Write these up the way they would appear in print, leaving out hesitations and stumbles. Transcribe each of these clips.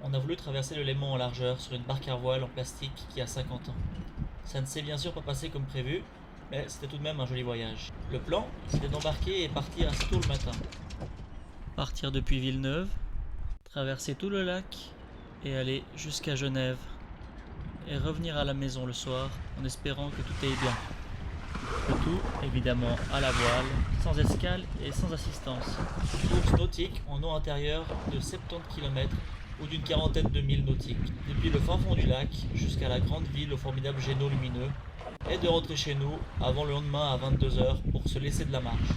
On a voulu traverser le Léman en largeur sur une barque à voile en plastique qui a 50 ans. Ça ne s'est bien sûr pas passé comme prévu, mais c'était tout de même un joli voyage. Le plan, c'était d'embarquer et partir assez tôt le matin. Partir depuis Villeneuve, traverser tout le lac et aller jusqu'à Genève. Et revenir à la maison le soir en espérant que tout aille bien. Le tout, évidemment, à la voile, sans escale et sans assistance. Course nautique en eau intérieure de 70 km ou d'une quarantaine de milles nautiques, depuis le fin fond du lac jusqu'à la grande ville aux formidables jet d'eau lumineux, et de rentrer chez nous avant le lendemain à 22 h pour se laisser de la marche.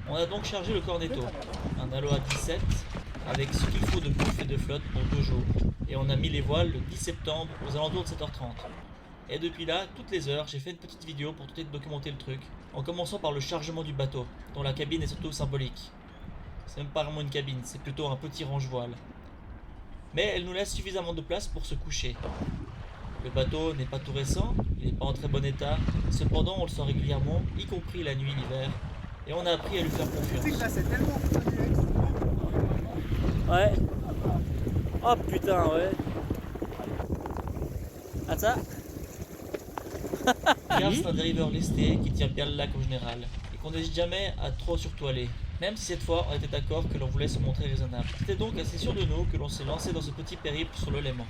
On a donc chargé le Cornetto, un Aloha 17, avec ce qu'il faut de bouffe et de flotte pour 2 jours, et on a mis les voiles le 10 septembre aux alentours de 7h30. Et depuis là, toutes les heures, j'ai fait une petite vidéo pour tenter de documenter le truc, en commençant par le chargement du bateau, dont la cabine est surtout symbolique. C'est même pas vraiment une cabine, c'est plutôt un petit range-voile. Mais elle nous laisse suffisamment de place pour se coucher. Le bateau n'est pas tout récent, il n'est pas en très bon état, cependant on le sent régulièrement, y compris la nuit l'hiver, et on a appris à lui faire confiance. Tu sais que là c'est tellement Ouais. Oh putain, ouais. Ah ça. Car c'est un dériveur lesté qui tient bien le lac en général, et qu'on n'hésite jamais à trop surtoiler. Même si cette fois on était d'accord que l'on voulait se montrer raisonnable. C'était donc assez sûr de nous que l'on s'est lancé dans ce petit périple sur le Léman.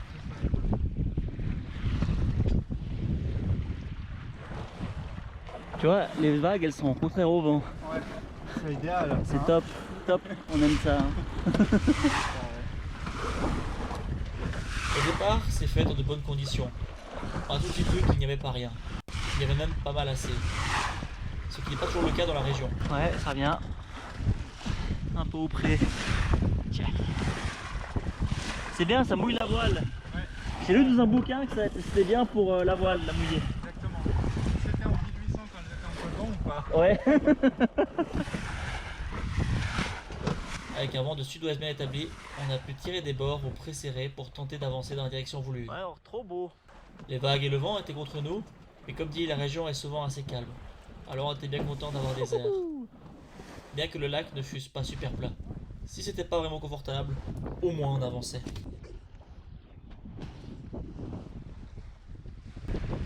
Tu vois, les vagues elles sont contraires au vent. Ouais, c'est idéal. C'est top, top, on aime ça. Au départ, c'est fait dans de bonnes conditions. Un tout petit truc, il n'y avait pas rien. Il y avait même pas mal assez. Ce qui n'est pas toujours le cas dans la région. Ouais, ça vient. Un peu au près. C'est bien, ça mouille la voile. Ouais. J'ai lu dans un bouquin que c'était bien pour la voile, la mouiller. Exactement. C'était en 1800 quand j'étais en coton ou pas? Ouais. Avec un vent de sud-ouest bien établi, on a pu tirer des bords au pré-serré pour tenter d'avancer dans la direction voulue. Ouais, alors trop beau. Les vagues et le vent étaient contre nous, mais comme dit, la région est souvent assez calme. Alors on était bien content d'avoir des airs. Bien que le lac ne fût pas super plat. Si c'était pas vraiment confortable, au moins on avançait.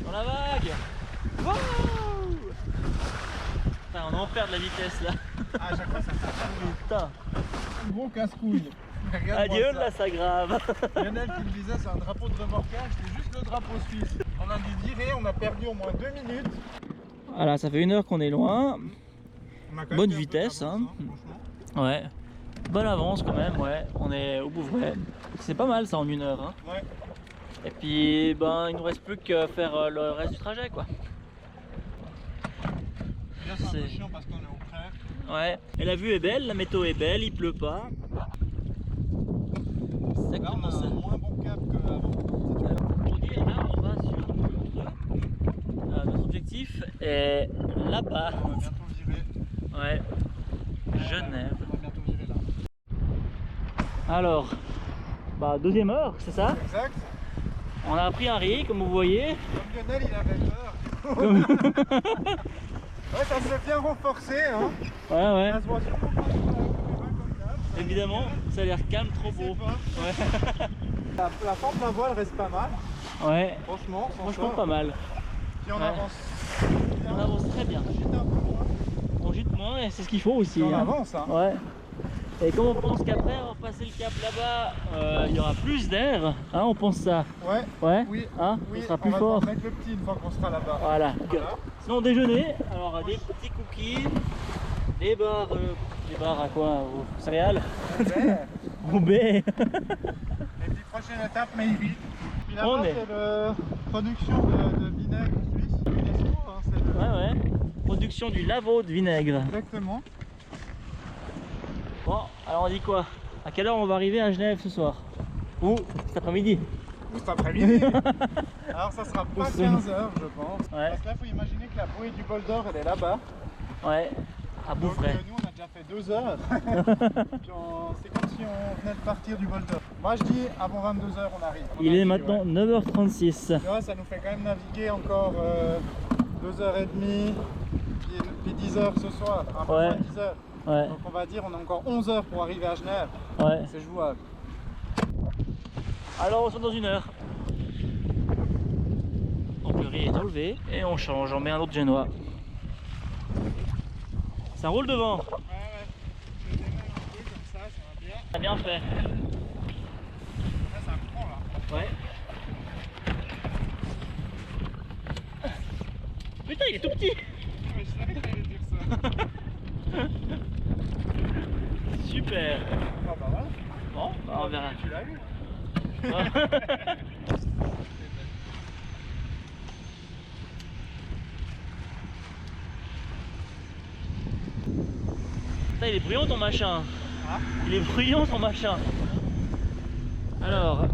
Dans la vague. Wow. Enfin, on en perd de la vitesse là. Ah, à chaque fois ça fait Putain. un gros casse-couille. Adieu là, ça grave. Lionel qui me disait c'est un drapeau de remorquage, c'est juste le drapeau suisse. On a dû virer, on a perdu au moins 2 minutes. Voilà, ça fait 1 heure qu'on est loin. On a quand même Bonne fait un peu vitesse, d'avance, hein. franchement. Ouais. Bonne avance quand même, ouais. On est au Bouvray. C'est pas mal ça en 1 heure. Hein. Ouais. Et puis, ben, il nous reste plus qu'à faire le reste du trajet, quoi. Déjà c'est un peu chiant parce qu'on est au frère. Ouais. Et la vue est belle, la météo est belle, il pleut pas. C'est Là on exactement a ça. un moins bon cap qu'avant. Pour dire, là, on va sur notre objectif est là-bas. On va bientôt virer. Ouais. Genève. On va bientôt virer là. Alors, bah, 2e heure, c'est ça? Exact. On a pris un riz, comme vous voyez. Comme Lionel il avait peur. Comme- Ouais, ça s'est bien renforcé, hein. Ouais, ouais. Ça se voit sûrement pas sur la caméra comme d'hab. Évidemment, ça a l'air calme, trop Je sais beau. pas. Ouais. La forme d'un voile reste pas mal, Ouais. franchement. sans Franchement, ça. pas mal. Puis on Ouais. avance. On avance très bien. J'étais un peu loin. On gîte moins et c'est ce qu'il faut aussi. Puis on hein. avance, hein. Ouais. Et comme on pense qu'après, on va passer le cap là-bas, il y aura plus d'air. Hein, on pense ça. Ouais. Ouais. Oui. Hein, Oui, on sera on plus va fort. devoir mettre le petit une fois qu'on sera là-bas. Voilà. Voilà. Sinon déjeuner, alors des petits cookies, des barres à quoi? Aux céréales? Ouais. Roubaix. Et puis prochaine étape, Maybe. Puis On là-bas, est. c'est la production de vinaigre suisse, UNESCO, hein, c'est le... Ouais, ouais. Production du Lavaux de vinaigre. Exactement. Bon, alors on dit quoi? À quelle heure on va arriver à Genève ce soir? Ou cet après-midi? Ou cet après-midi. Alors ça sera pas Au 15 h je pense. Ouais. Parce que là, il faut imaginer que la bouée du bol d'or, elle est là-bas. Ouais, à Donc Bouvray. nous, on a déjà fait 2 heures. Puis c'est comme si on venait de partir du bol d'or. Moi, je dis avant 22 h on arrive. Il est maintenant 9h36. Tu vois, ça nous fait quand même naviguer encore 2h30, puis 10 h ce soir. Un peu Ouais. moins 10 h. Ouais, Donc on va dire on a encore 11 heures pour arriver à Genève. ouais. C'est jouable. Alors on se retrouve dans 1 heure. Donc le riz est enlevé et on change, on met un autre génois. Ça roule devant. Ouais, ouais. Je démarre un peu comme ça va bien. T'as bien fait. Là, ça me prend là. Ouais. Putain, il est tout petit. Mais je savais que t'allais dire ça. Super. Ah bah voilà. Bon, bah on verra. Tu l'as eu. Putain, il est bruyant ton machin. Ah. Il est bruyant ton machin. Alors,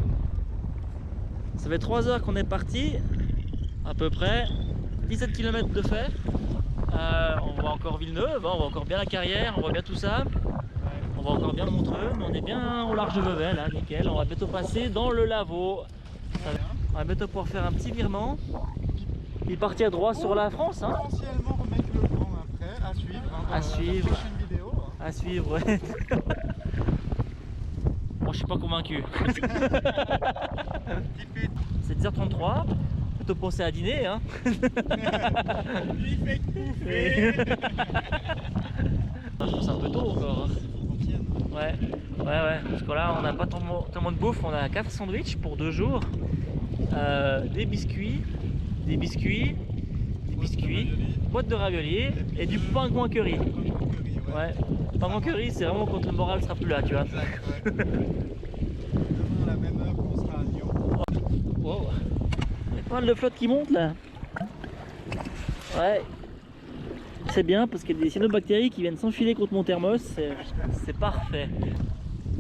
ça fait 3 heures qu'on est parti, à peu près 17 km de fait. On voit encore Villeneuve, on voit encore bien la carrière, on voit bien tout ça. On voit encore bien le Montreux, mais on est bien au large de Vevey là, nickel. On va bientôt passer dans le Lavaux. On va bientôt pouvoir faire un petit virement et partir droit sur la France. Hein. Potentiellement remettre le plan après, à suivre. Hein, dans À suivre. La prochaine vidéo. Hein. À suivre, ouais. Bon, je suis pas convaincu. C'est 10h33, plutôt penser à dîner. Hein. Il fait que bouffer. Je trouve ça un peu tôt encore. Hein. Ouais, parce que là on n'a pas tellement de bouffe, on a 4 sandwichs pour 2 jours, des biscuits, boîte de raviolis et du pingouin curry. Ouais, pingouin curry c'est vraiment quand le moral sera plus là, tu vois. Exact, ouais. Demain à la même heure qu'on sera à Lyon. Wow, il y a pas mal de flotte qui monte là. Ouais, c'est bien parce qu'il y a des cyanobactéries qui viennent s'enfiler contre mon thermos, c'est parfait.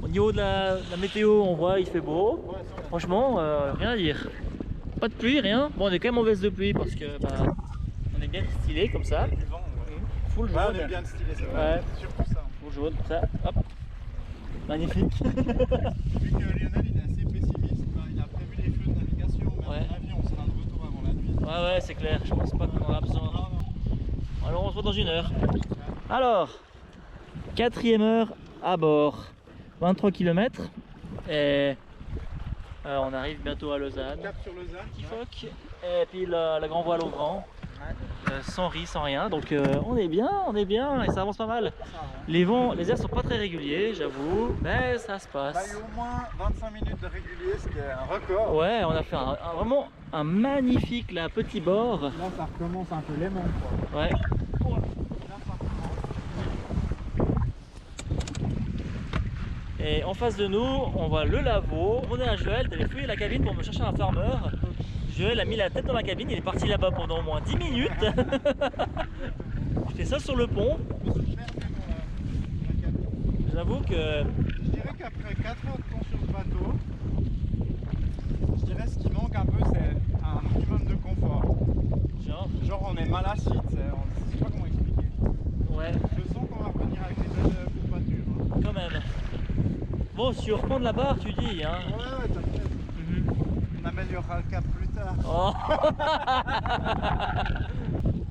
Au niveau de la météo, on voit il fait beau. Franchement, rien à dire. Pas de pluie, rien. Bon, on est quand même en veste de pluie parce que bah, on est bien stylé comme ça. Du vent, ouais. Full jaune. Ouais, on est bien stylé, c'est vrai. Ouais. Surtout ça. Full jaune, comme ça. Hop. Magnifique. Vu que Lionel il est assez pessimiste, bah, il a prévu les feux de navigation, mais Ouais. à mon avis on sera de retour avant la nuit. Ouais, c'est clair. Je pense pas qu'on en aura besoin. Non, non. Alors, on se retrouve dans 1 heure. Alors, 4e heure à bord. 23 km. Et on arrive bientôt à Lausanne. Cap sur Lausanne. Petit phoque. Et puis la grand voile au grand. Sans riz, sans rien. Donc on est bien et ça avance pas mal. Les vents, les airs sont pas très réguliers, j'avoue, mais ça se Bah, il y a passe. au moins 25 minutes de régulier, ce qui est un record. Ouais, on a fait vraiment un magnifique là, petit bord. Là ça recommence un peu l'aimant quoi. Ouais. Là ça recommence. Et en face de nous, on voit le Lavaux. On est à Joël d'aller fouiller la cabine pour me chercher un farmer. Joël a mis la tête dans la cabine, il est parti là-bas pendant au moins 10 minutes. Je fais ça sur le pont. Je me suis perdu dans la cabine. J'avoue que Je dirais qu'après 4 heures de temps sur ce bateau, je dirais ce qui manque un peu c'est un minimum de confort. Genre on est mal assis, tu sais, je sais pas comment expliquer. ouais, Je sens qu'on va revenir avec des belles courbatures. Hein. quand même. Bon, si on reprend de la barre, tu dis, hein. Ouais, t'inquiète. On améliorera le cap plus tard. Oh.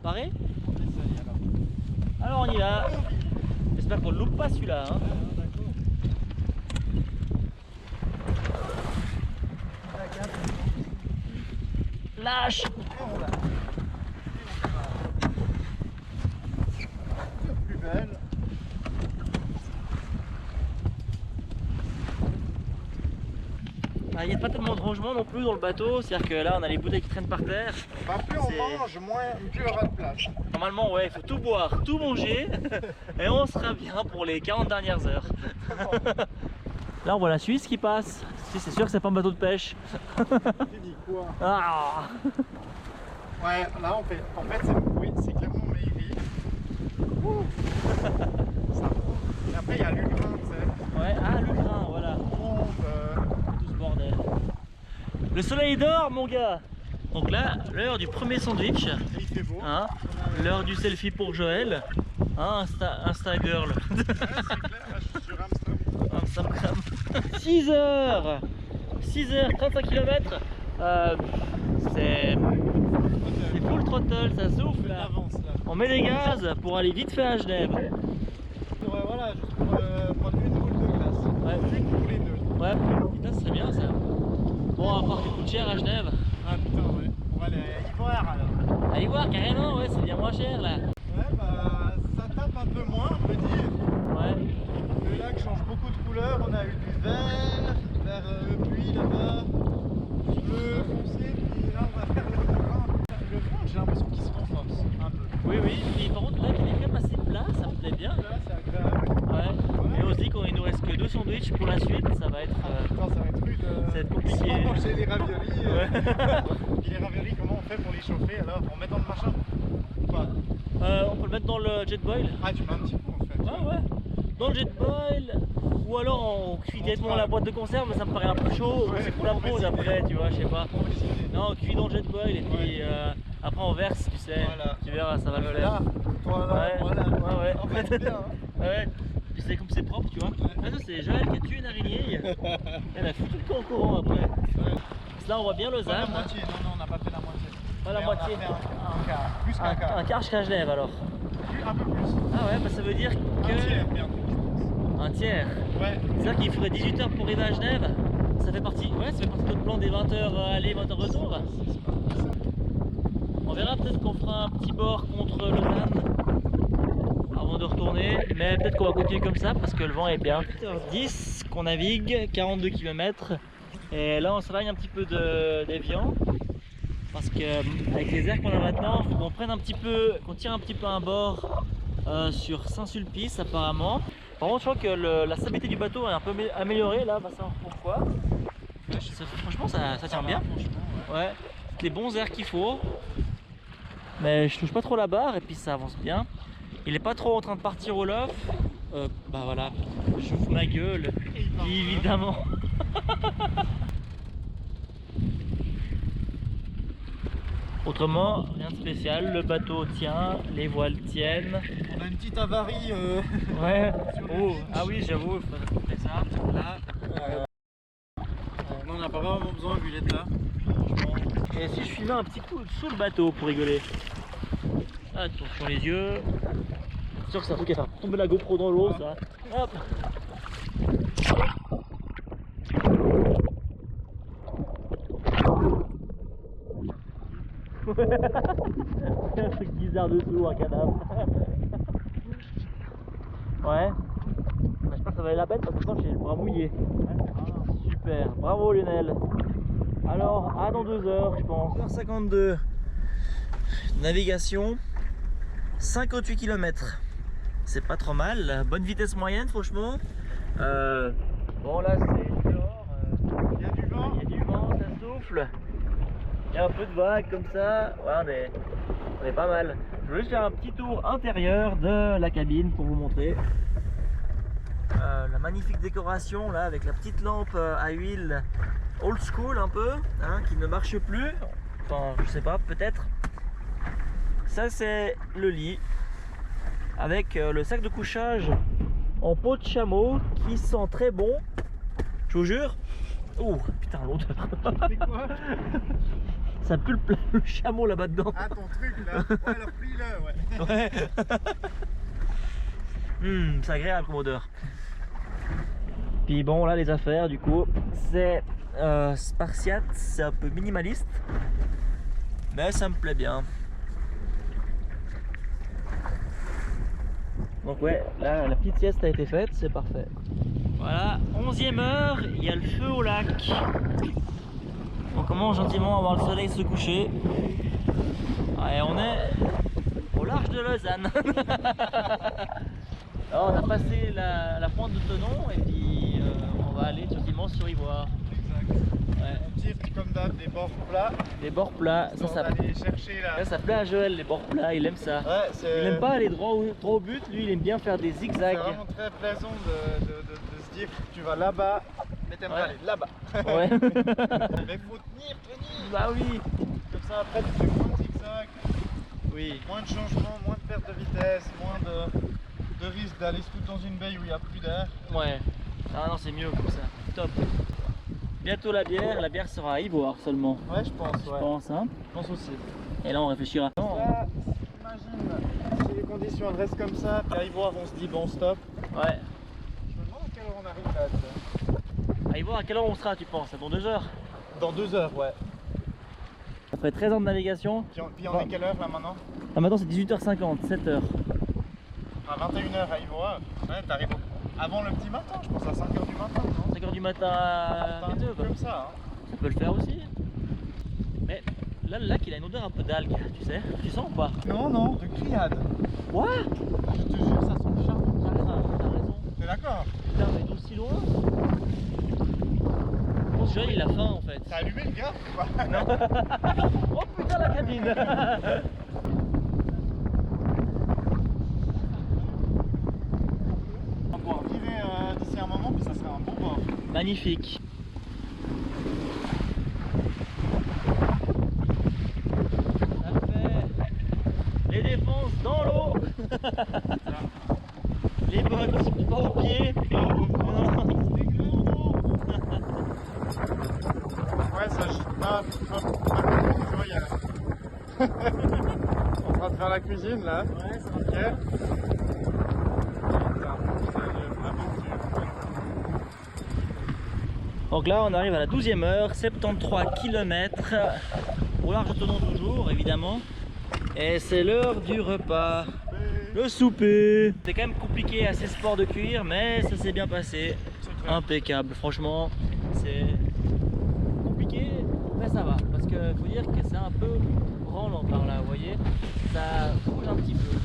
Pareil? On essaye alors. Alors on y va. J'espère qu'on ne loupe pas celui-là. Hein. Lâche! Plus belle. Il n'y a pas tellement de rangement non plus dans le bateau, c'est-à-dire que là on a les bouteilles qui traînent par terre. Bah, plus on mange, plus il y aura de place. Normalement ouais, il faut tout boire, tout manger et on sera bien pour les 40 dernières heures. Là on voit la Suisse qui passe. Si, c'est sûr que c'est pas un bateau de pêche. Tu dis quoi? Ah. Ouais, là on fait. En fait, c'est clairement Meiri. Ça. Et après, il y a Lugrin, tu sais. Ouais, ah le grain, voilà. Pompe, Tout ce bordel. Le soleil dort mon gars. Donc là, l'heure du premier sandwich. et il fait beau. Hein, l'heure du selfie pour Joël. Hein, Insta Girl. Ouais, c'est clair, là, je suis sur Amsterdam. 6h 35 km. C'est full throttle, ça souffle là. Avance là. On met les gaz pour aller vite fait à Genève. Voilà, juste pour prendre une boule de glace. Ouais. Juste pour les deux. Ouais, putain, ce serait bien ça. Bon, à part qu'il coûte cher à Genève. Ah putain, ouais. On va aller à Ivoire alors. À Ivoire, carrément, ouais, c'est bien moins cher là. Ouais, bah ça tape un peu moins, on peut dire. Ouais. Le lac change beaucoup de couleurs. On a eu du vert, vers le puits là-bas, bleu foncé, puis là on va faire le brun. Le brun, j'ai l'impression qu'il se renforce un peu. Oui, oui, mais par contre là il est quand même assez plat, ça me plaît bien. Là, c'est agréable. Ouais. Et on se dit qu'il nous reste que 2 sandwichs pour la suite, ça va être. Putain, ça va être rude. Ça va être compliqué. On va manger les raviolis. Ouais. Puis les raviolis, comment on fait pour les chauffer alors? En mettant le machin ou pas? On peut le mettre dans le jet boil. Ah, tu mets un petit coup en fait. Ah ouais. Dans le jet boil. Ou alors on cuit directement la boîte de conserve, mais ça me paraît un peu chaud. Ouais, C'est pour la pause après, tu vois, je sais pas. On va essayer. Non, on cuit dans le jet boil et puis après on verse, tu sais. Voilà. Tu verras, ça va le faire. Là, voilà, Ouais, voilà. ouais. En fait, c'est bien. Hein. Ouais. Puis c'est comme c'est propre, tu vois. Ah, ça c'est Joël qui a tué une araignée. Elle a foutu le camp en courant après. Ouais. Là on voit bien Pas Lausanne. la moitié, non, on n'a pas fait la moitié. Pas la Mais moitié. On a fait un quart, plus qu'un quart. Un quart jusqu'à Genève alors. Un peu plus. Ah ouais, bah ça veut dire que. Un tiers bientôt, je pense. Un tiers. Ouais. C'est-à-dire qu'il faudrait 18 heures pour arriver à Genève. Ça fait partie, ouais, ça fait partie de notre plan des 20 heures aller, 20 heures retour. On verra, peut-être qu'on fera un petit bord contre Lausanne avant de retourner, mais peut-être qu'on va continuer comme ça parce que le vent est bien. 8h10 qu'on navigue, 42 km, et là on s'éloigne un petit peu des viands parce que avec les airs qu'on a maintenant, il faut qu'on prenne un petit peu, qu'on tire un petit peu un bord sur Saint-Sulpice apparemment. Par contre, je crois que la stabilité du bateau est un peu améliorée là, on va savoir pourquoi. Franchement, ça tient bien. Ouais, les bons airs qu'il faut. Mais je touche pas trop la barre et puis ça avance bien. Il est pas trop en train de partir au lof. Bah voilà, j'ouvre ma gueule, évidemment. Autrement, rien de spécial, le bateau tient, les voiles tiennent. On a une petite avarie. Ouais. Sur le Oh, beach. ah oui, j'avoue, il faudrait couper ça. Là. Non, on n'a pas vraiment besoin vu l'état. Et si je filmais un petit coup sous le bateau pour rigoler? Attention les yeux. C'est sûr que c'est un truc à faire tomber la GoPro dans l'eau, ça. Hop. Un truc bizarre dessous, un cadavre. Ouais. J'espère que ça va aller la peine parce que maintenant j'ai le bras mouillé. Super, bravo Lionel. Alors, dans 2 heures, je pense. 1h52. Navigation. 58 km. C'est pas trop mal. Bonne vitesse moyenne, franchement. Bon, là, c'est dehors. Il y a du vent. Il y a du vent, ça souffle. Il y a un peu de vagues comme ça. Ouais, on est pas mal. Je vais juste faire un petit tour intérieur de la cabine pour vous montrer. La magnifique décoration là avec la petite lampe à huile old school un peu hein, qui ne marche plus, enfin je sais pas, peut-être. Ça c'est le lit avec le sac de couchage en peau de chameau qui sent très bon, je vous jure. Oh putain, l'odeur. C'est quoi? Ça pue le chameau là-bas dedans. Ah, ton truc là. Ouais, alors pris-le, ouais. Ouais. C'est agréable comme odeur. Puis bon, là les affaires du coup, c'est spartiate, c'est un peu minimaliste, mais ça me plaît bien. Donc ouais, là la petite sieste a été faite, c'est parfait. Voilà, 11e heure, il y a le feu au lac. On commence gentiment à voir le soleil se coucher. Ouais, on est au large de Lausanne. Alors, on a passé la pointe de Tenon et puis on va aller gentiment sur Ivoire. Exact. Ouais. On tire comme d'hab des bords plats. Les bords plats, On va aller chercher là. ça plaît à Joël, les bords plats, il aime ça. Ouais, c'est. Il aime pas aller droit au but, lui il aime bien faire des C'est zigzags. vraiment très plaisant de se dire tu vas là-bas, mais t'aimerais Ouais. aller là-bas. Ouais. Mais faut tenir. Bah oui. Comme ça après tu fais moins de zigzag, Oui. moins de changements, moins de perte de vitesse, moins de risque d'aller se foutre dans une baie où il n'y a plus d'air. Ouais. Ah non, c'est mieux comme ça. Top. Bientôt la bière sera à Ivoire seulement. Ouais, je pense, Je ouais. pense, hein. Je pense aussi. Et là on réfléchira. Là, imagine si les conditions elles restent comme ça, puis à Ivoire on se dit bon stop. Ouais. Je me demande à quelle heure on arrive là. À Ivoire, à quelle heure on sera, tu penses? Dans 2 heures? Dans 2 heures, ouais. Après 13 ans de navigation. Puis on est quelle heure là maintenant? Ah, maintenant c'est 18h50, 7h. À 21h à Ivoire. Ouais, t'arrives avant le petit matin, je pense à 5h du matin, non? 5h du matin à Un truc comme ça, hein. Ça peut le faire aussi. Mais là, le lac il a une odeur un peu d'algue, tu sais. Tu sens ou pas? Non, non, de criade. Quoi? Je te jure, ça sent le charbon. T'as raison. T'es d'accord? Putain, mais d'aussi loin? Je pense que Joël il a faim en fait. T'as allumé le gars ou pas? Non. Oh putain la cabine. On va pouvoir virer d'ici un moment, puis ça sera un bon bord. Magnifique. Ça fait les défenses dans l'eau. Les bottes, pas aux pieds. Ouais, ça tu vois, il y a... On est en train de faire la cuisine là. Ouais, ça va. Ok. Donc là on arrive à la 12e heure, 73 km au large de Thonon toujours évidemment. Et c'est l'heure du repas, le souper. C'est quand même compliqué à ces sports de cuir mais ça s'est bien passé, impeccable. Franchement c'est compliqué mais ça va parce que faut dire que c'est un peu branlant par là, vous voyez, ça bouge un petit peu.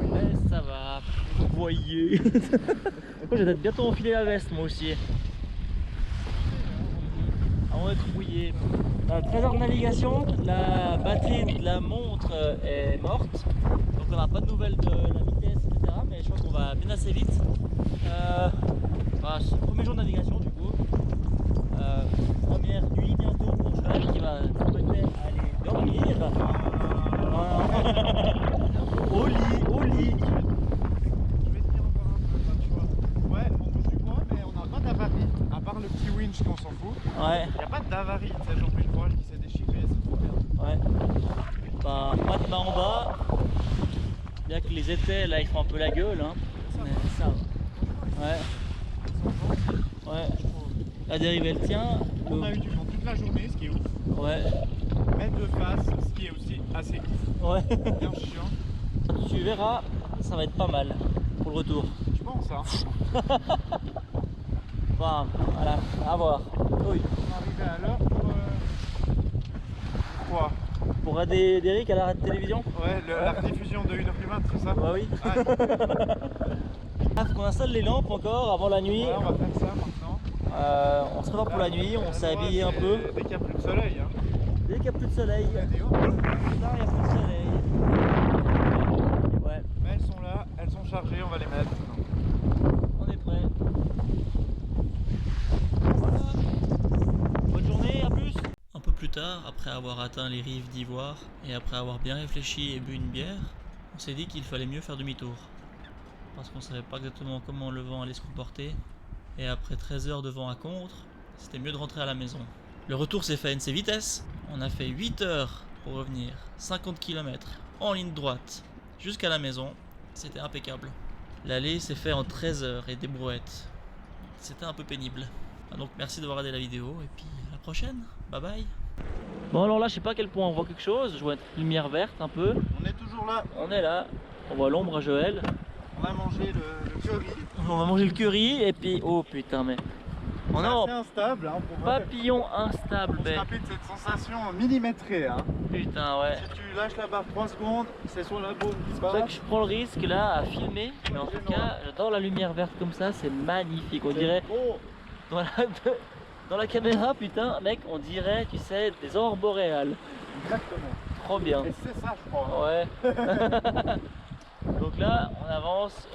Mais ça va, vous voyez. Moi je vais bientôt enfiler la veste moi aussi. On va être mouillé. 13 heures de navigation, la batterie de la montre est morte, donc on n'a pas de nouvelles de la vitesse, etc. Mais je crois qu'on va bien assez vite. C'est le premier jour de navigation du coup. Première nuit bientôt pour Joël qui va peut-être aller dormir. Au lit. Je vais tenir encore un peu, tu vois. Ouais, on touche du bois, mais on n'a pas d'avarie. À part le petit winch qu'on s'en fout. Ouais. Il n'y a pas d'avarie, tu sais, genre une voile qui s'est déchirée, c'est trop bien. Ouais. Bah, pas de main en bas. Bien que les étais là ils font un peu la gueule, hein. Mais ça va. Ouais. Ouais. La dérive elle tient. On a eu du vent toute la journée, ce qui est ouf. Ouais. Mais de face, ce qui est aussi assez ouf. Ouais. Bien chiant. Tu verras, ça va être pas mal pour le retour. Tu penses, hein? Enfin, voilà, à voir. Oui. On est arrivé à l'heure pour... Quoi? Pour aider Eric à la télévision. Ouais, la rediffusion de 1h du mat, c'est ça? Bah oui. Ah, Faut qu'on installe les lampes encore avant la nuit. ouais, on va faire ça maintenant. On se prépare pour la nuit, on s'est habillé un peu. Dès qu'il n'y a plus de soleil, hein. Dès qu'il n'y a plus de soleil. Il y a des hauts. Là, il n'y a plus de soleil. Ouais, Mais elles sont là, elles sont chargées, on va les mettre. on est prêt. Voilà. Bonne journée, à plus. Un peu plus tard, après avoir atteint les rives d'Ivoire et après avoir bien réfléchi et bu une bière, on s'est dit qu'il fallait mieux faire demi-tour. Parce qu'on ne savait pas exactement comment le vent allait se comporter. Et après 13 heures de vent à contre, c'était mieux de rentrer à la maison. Le retour s'est fait à une vitesse. On a fait 8 heures pour revenir, 50 km en ligne droite jusqu'à la maison. C'était impeccable. L'aller s'est fait en 13 heures et des brouettes. C'était un peu pénible. Donc merci d'avoir regardé la vidéo et puis à la prochaine. Bye bye. Bon alors là je sais pas à quel point on voit quelque chose. Je vois une lumière verte un peu. On est toujours là. On est là. On voit l'ombre à Joël. On a mangé le curry. On va manger le curry et puis... Oh putain mais... On est en assez instable, hein, pour papillon instable. on se rappelle de cette sensation millimétrée, hein. Putain ouais. Si tu lâches la barre 3 secondes, c'est sur la boule qui se C'est pour ça que je prends le risque là à filmer. Mais en tout cas j'adore la lumière verte comme ça, c'est magnifique. On dirait dans la caméra, putain mec, on dirait, tu sais, des aurores boréales. Exactement. Trop bien. Et c'est ça je crois. Ouais. Donc là on avance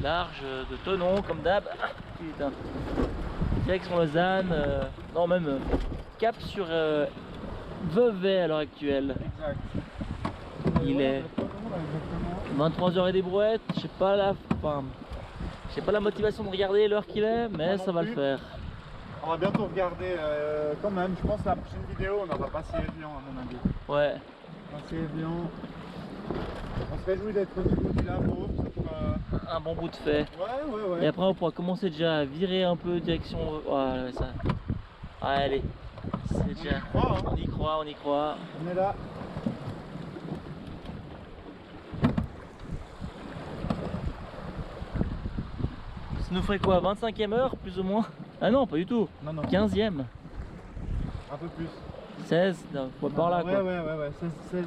large de Thonon comme d'hab. Ah, putain. Direction Lausanne, non même cap sur Vevey à l'heure actuelle. Exact. Il est 23h et des brouettes, je sais pas la motivation de regarder l'heure qu'il est, mais ça va le faire. On va bientôt regarder quand même, je pense que la prochaine vidéo on n'aura pas si évident à mon avis. Ouais. Pas si évident. On se réjouit d'être au niveau du labo, ça fera... Un bon bout de fait. Ouais. Et après on pourra commencer déjà à virer un peu direction... Ouais, ça... Allez, c'est déjà. y croit, hein. On y croit, on y croit. On est là. Ça nous ferait quoi, 25e heure plus ou moins? Ah non, pas du tout. Non, non. 15e. Un peu plus. 16, non, par là quoi. Ouais. 16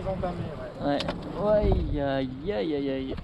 entamés, ouais. Ouais. Ouais, aïe aïe aïe aïe.